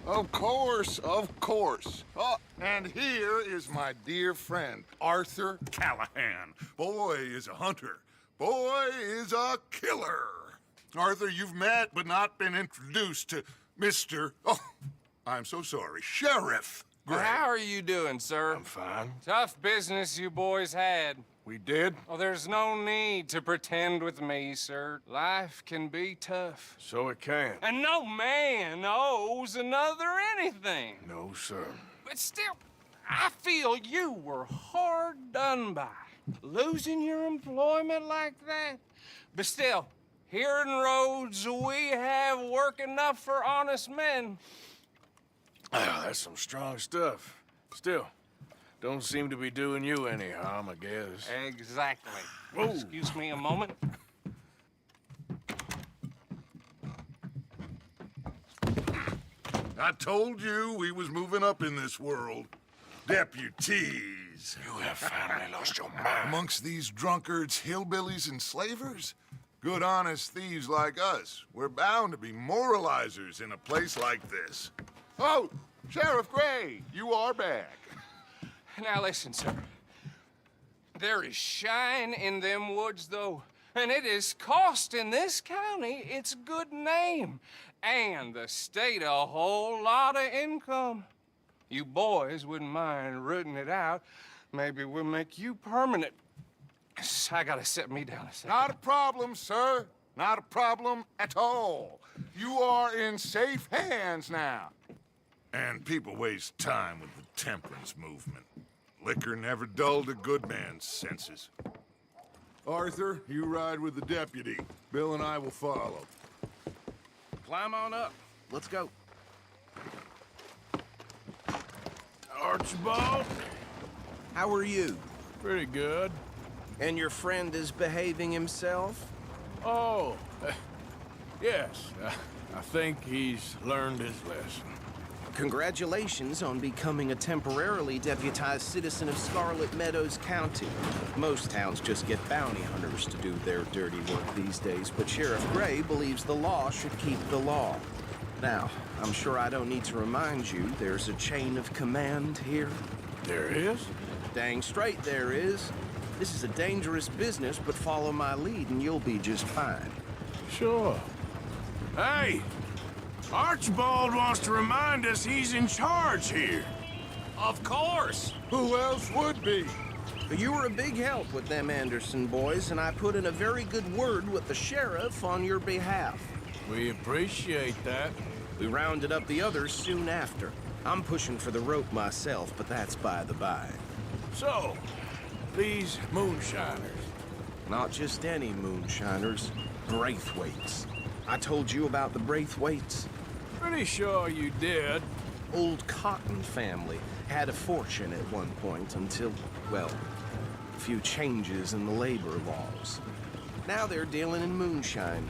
Of course, of course. Oh, and here is my dear friend, Arthur Callahan. Boy is a hunter. Boy is a killer. Arthur, you've met but not been introduced to Mr. Oh, I'm so sorry, Sheriff Gray. How are you doing, sir? I'm fine. Tough business you boys had. We did? Oh, there's no need to pretend with me, sir. Life can be tough. So it can. And no man owes another anything. No, sir. But still, I feel you were hard done by. Losing your employment like that. But still, here in Rhodes, we have work enough for honest men. Oh, that's some strong stuff. Still, don't seem to be doing you any harm, I guess. Exactly. Whoa. Excuse me a moment. I told you we was moving up in this world. Deputies. You have finally lost your mind. Amongst these drunkards, hillbillies, and slavers? Good, honest thieves like us. We're bound to be moralizers in a place like this. Oh, Sheriff Gray, you are back. Now listen, sir. There is shine in them woods, though, and it is costing this county its good name and the state a whole lot of income. You boys wouldn't mind rooting it out. Maybe we'll make you permanent. I gotta set me down a second. Not a problem, sir. Not a problem at all. You are in safe hands now. And people waste time with the temperance movement. Liquor never dulled a good man's senses. Arthur, you ride with the deputy. Bill and I will follow. Climb on up. Let's go. Archibald? How are you? Pretty good. And your friend is behaving himself? Oh, yes. I think he's learned his lesson. Congratulations on becoming a temporarily deputized citizen of Scarlet Meadows County. Most towns just get bounty hunters to do their dirty work these days, but Sheriff Gray believes the law should keep the law. Now, I'm sure I don't need to remind you there's a chain of command here. There is? Dang straight there is. This is a dangerous business, but follow my lead and you'll be just fine. Sure. Hey! Archibald wants to remind us he's in charge here. Of course. Who else would be? You were a big help with them Anderson boys, and I put in a very good word with the sheriff on your behalf. We appreciate that. We rounded up the others soon after. I'm pushing for the rope myself, but that's by the by. So, these moonshiners. Not just any moonshiners, Braithwaites. I told you about the Braithwaites. Pretty sure you did. Old Cotton family had a fortune at one point until, well, a few changes in the labor laws. Now they're dealing in moonshine.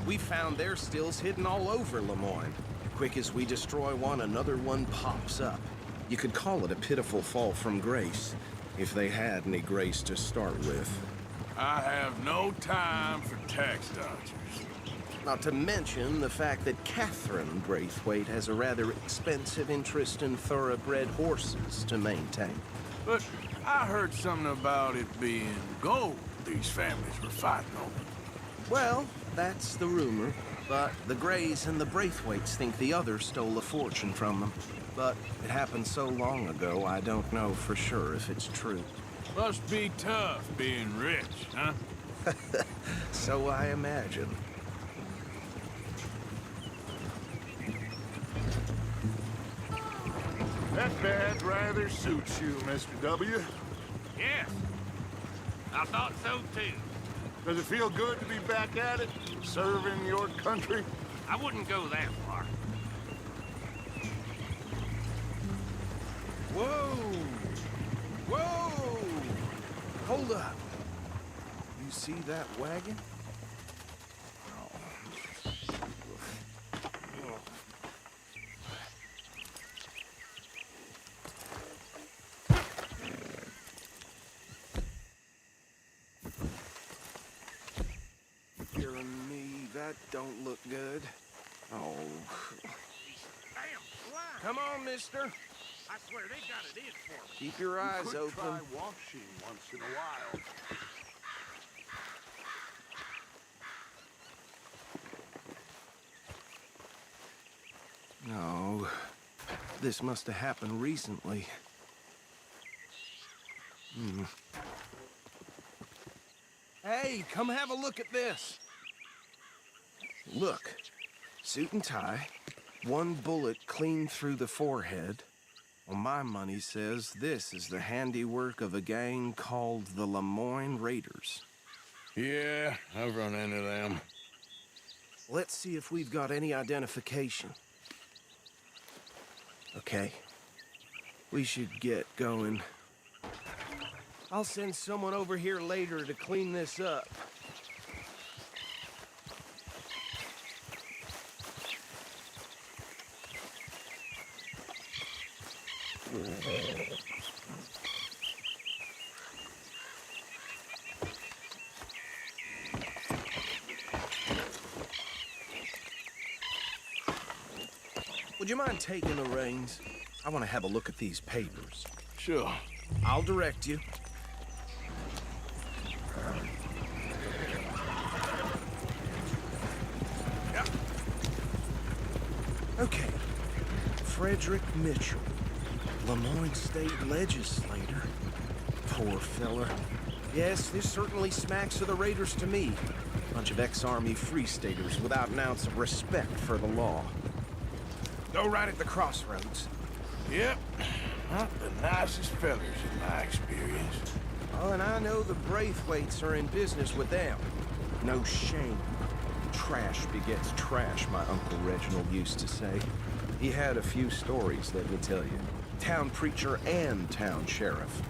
We found their stills hidden all over Lemoyne. Quick as we destroy one, another one pops up. You could call it a pitiful fall from grace, if they had any grace to start with. I have no time for tax dodgers. Not to mention the fact that Catherine Braithwaite has a rather expensive interest in thoroughbred horses to maintain. But I heard something about it being gold these families were fighting over. Well, that's the rumor. But the Grays and the Braithwaites think the other stole a fortune from them. But it happened so long ago, I don't know for sure if it's true. Must be tough being rich, huh? So I imagine. That badge rather suits you, Mr. W. Yes, I thought so too. Does it feel good to be back at it, serving your country? I wouldn't go that far. Whoa! Whoa! Hold up. You see that wagon? Hearing me, that don't look good. Oh. Damn, Come on, mister. I swear they got it in for me. Keep your eyes Could open. try washing once in a while. No. This must have happened recently. Hey, come have a look at this. Look. Suit and tie. One bullet clean through the forehead. Well, my money says this is the handiwork of a gang called the Lemoyne Raiders. Yeah, I've run into them. Let's see if we've got any identification. Okay. We should get going. I'll send someone over here later to clean this up. Would you mind taking the reins? I want to have a look at these papers. Sure. I'll direct you. Yep. Okay. Frederick Mitchell, Lemoyne State legislator. Poor fella. Yes, this certainly smacks of the Raiders to me. Bunch of ex-Army Free Staters without an ounce of respect for the law. Go right at the crossroads. Yep. Not the nicest fellas in my experience. Oh, and I know the Braithwaites are in business with them. No shame. Trash begets trash, my Uncle Reginald used to say. He had a few stories, let me tell you. Town preacher and town sheriff.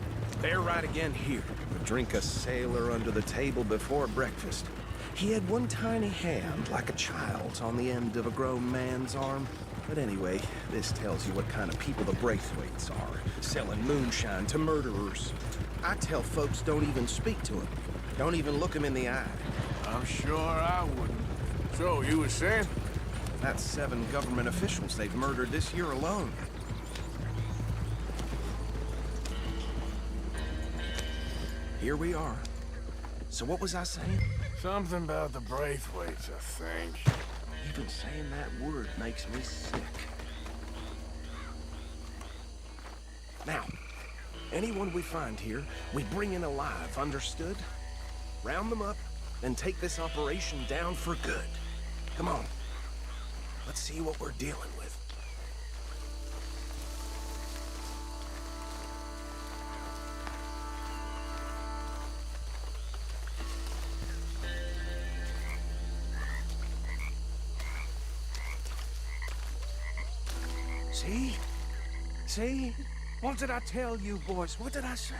They're right again here. Would drink a sailor under the table before breakfast. He had one tiny hand, like a child's, on the end of a grown man's arm. But anyway, this tells you what kind of people the Braithwaites are. Selling moonshine to murderers. I tell folks don't even speak to them. Don't even look them in the eye. I'm sure I wouldn't. So, you were saying? That's 7 government officials they've murdered this year alone. Here we are. So what was I saying? Something about the Braithwaites, I think. Even saying that word makes me sick. Now, anyone we find here, we bring in alive, understood? Round them up, then take this operation down for good. Come on. Let's see what we're dealing with. See? See? What did I tell you, boys? What did I say?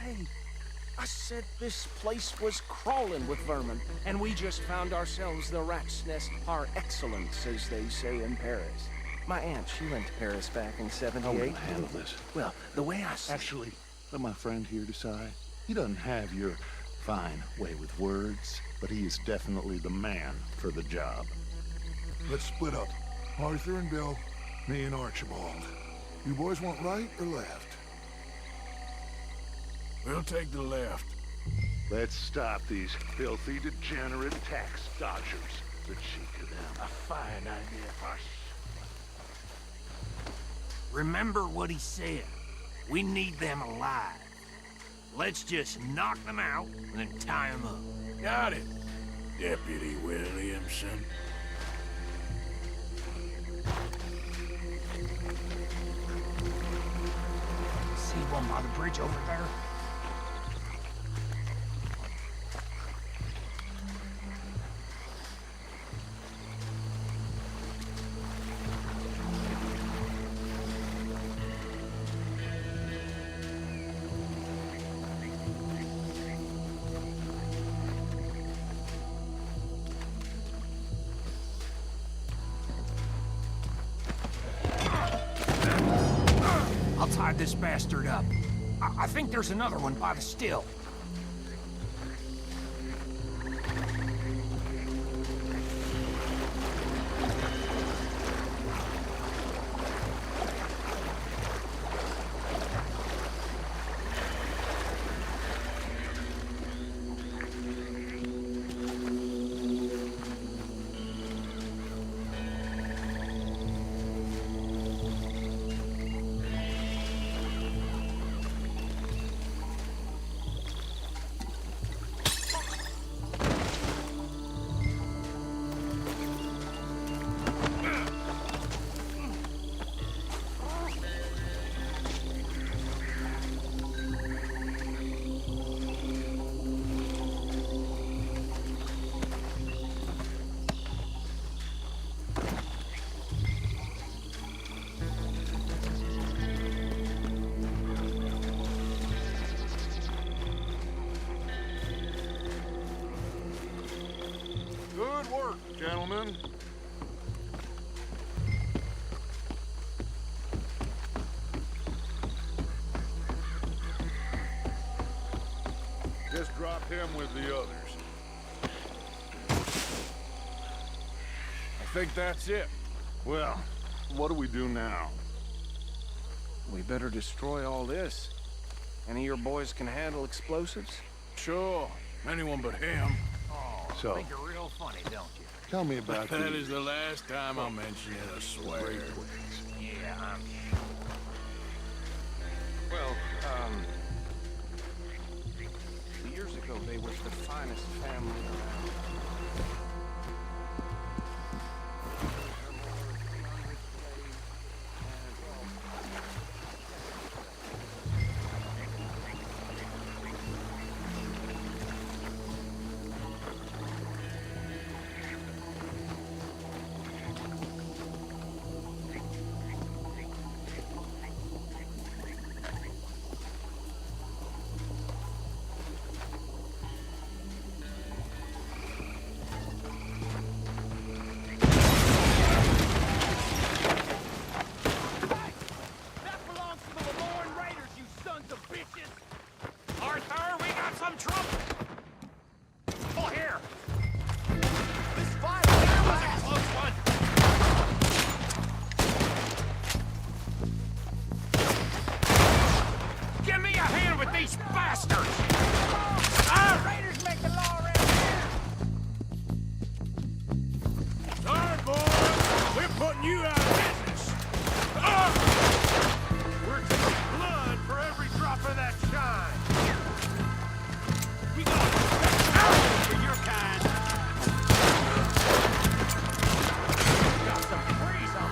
I said this place was crawling with vermin, and we just found ourselves the rat's nest par excellence, as they say in Paris. My aunt, she went to Paris back in How will '78. I handle this? Well, the way I see Actually, let my friend here decide. He doesn't have your fine way with words, but he is definitely the man for the job. Let's split up. Arthur and Bill, me and Archibald. You boys want right or left? We'll take the left. Let's stop these filthy, degenerate tax dodgers. The cheek of them. A fine idea. Hush. Remember what he said. We need them alive. Let's just knock them out and then tie them up. Got it, Deputy Williamson. See one by the bridge over there? I'll tie this bastard up. I think there's another one by the still. work, gentlemen. Just drop him with the others. I think that's it. Well, what do we do now? We better destroy all this. Any of your boys can handle explosives? Sure. Anyone but him. So, Think you're real funny, don't you? tell me about That these is the last time I'll mention it, I swear. Ray twins. Yeah, I'm Well, years ago they were the finest family around. Arthur, we got some trouble! Oh, here! This fire was a close one! Give me a hand with these bastards! Raiders make the law around here! Sorry, boys. We're putting you out of business. We're taking blood for every drop of that shine! We got for your kind! Got some freeze on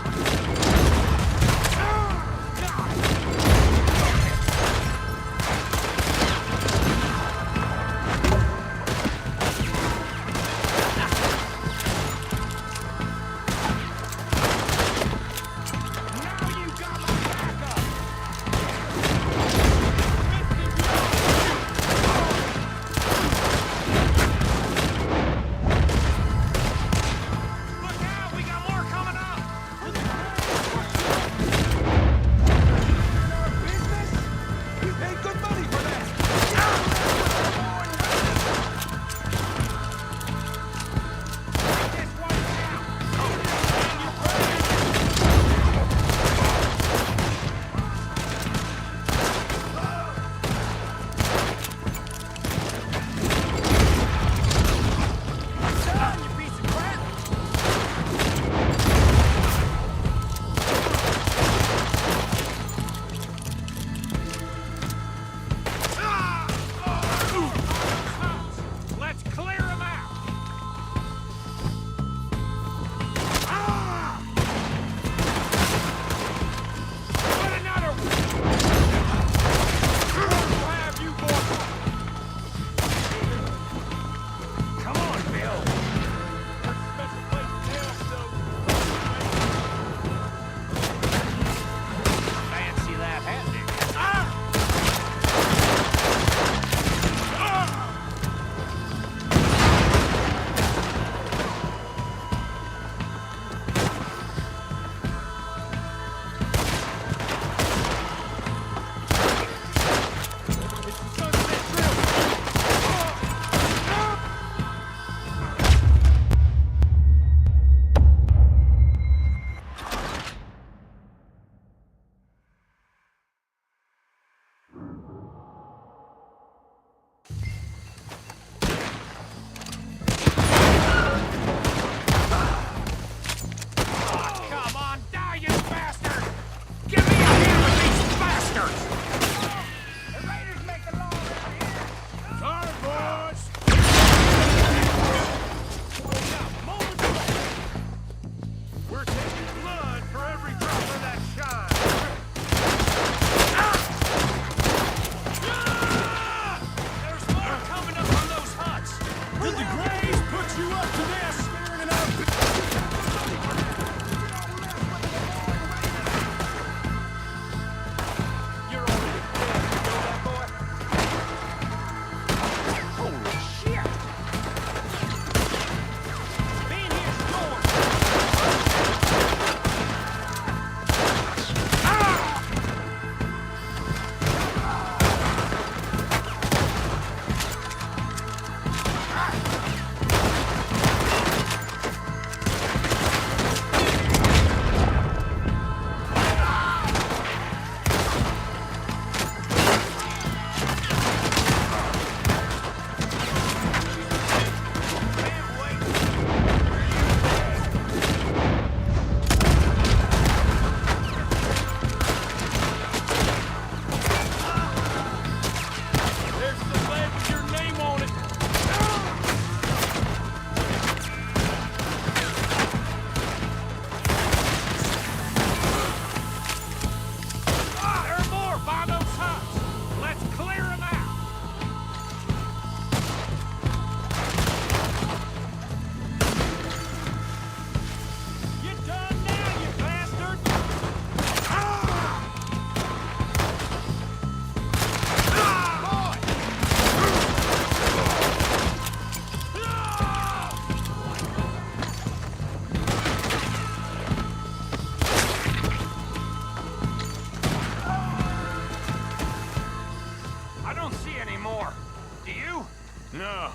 No,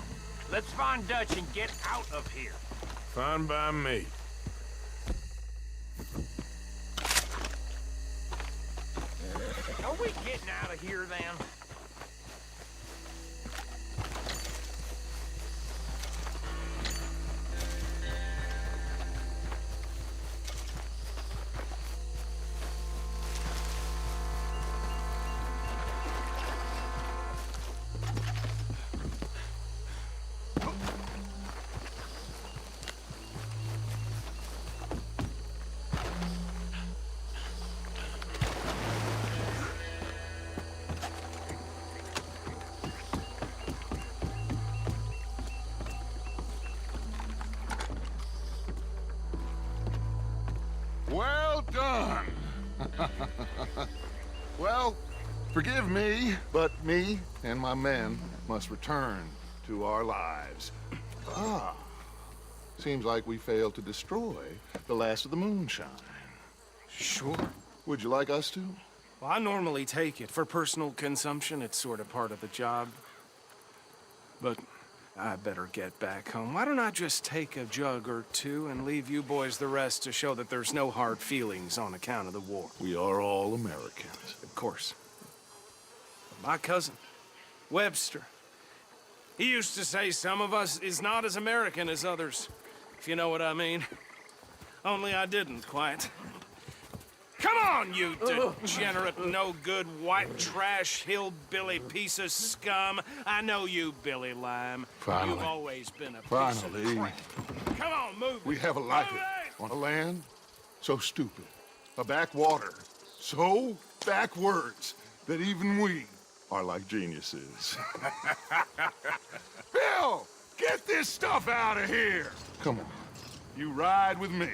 Let's find Dutch and get out of here. fine by me. Are we getting out of here then? Well done. Well, forgive me, but me and my men must return to our lives. Ah, seems like we failed to destroy the last of the moonshine. Sure. Would you like us to? Well, I normally take it. For personal consumption, it's sort of part of the job. But I better get back home. Why don't I just take a jug or two and leave you boys the rest to show that there's no hard feelings on account of the war? We are all Americans. Of course. My cousin, Webster, he used to say some of us is not as American as others, if you know what I mean. Only I didn't quite. Come on, you degenerate, no-good, white trash, hillbilly piece of scum. I know you, Billy Lime. Finally. You've always been a piece Finally. of crap. Come on, move We it. have a life Move it! on a land so stupid, a backwater so backwards that even we are like geniuses. Bill, get this stuff out of here. Come on. You ride with me.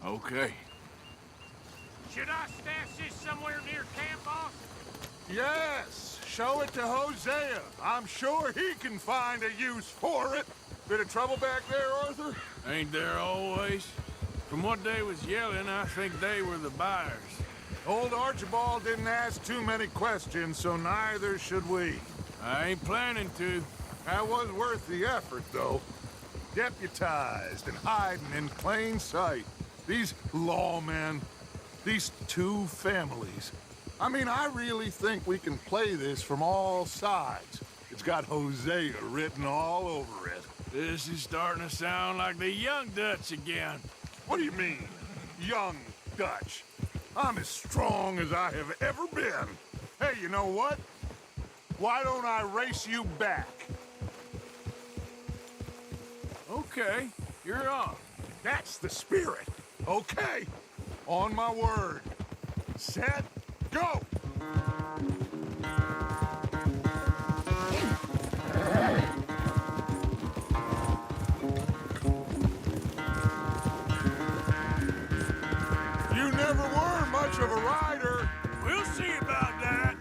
Okay. Should I stash this somewhere near camp, boss? Yes, show it to Hosea. I'm sure he can find a use for it. Bit of trouble back there, Arthur? Ain't there always? From what they was yelling, I think they were the buyers. Old Archibald didn't ask too many questions, so neither should we. I ain't planning to. That was worth the effort, though. Deputized and hiding in plain sight. These lawmen, these two families. I mean, I really think we can play this from all sides. It's got Hosea written all over it. This is starting to sound like the young Dutch again. What do you mean, young Dutch? I'm as strong as I have ever been. Hey, you know what? Why don't I race you back? Okay, you're on. That's the spirit. Okay, on my word. Set, go! You never were much of a rider. We'll see about that.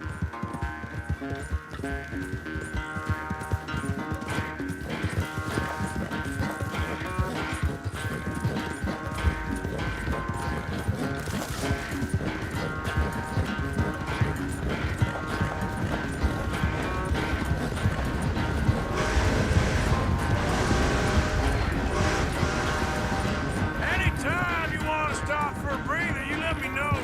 Anytime you want to stop for a breather, you let me know.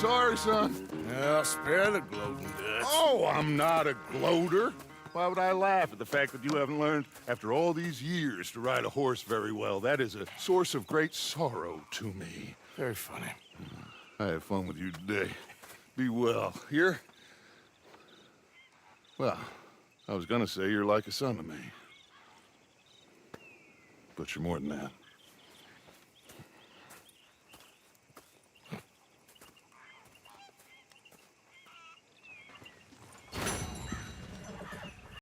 sorry, son. Well, spare the gloating, Dutch. Oh, I'm not a gloater. Why would I laugh at the fact that you haven't learned, after all these years, to ride a horse very well? That is a source of great sorrow to me. Very funny. I had fun with you today. Be well. Here? Well, I was gonna say you're like a son to me. But you're more than that.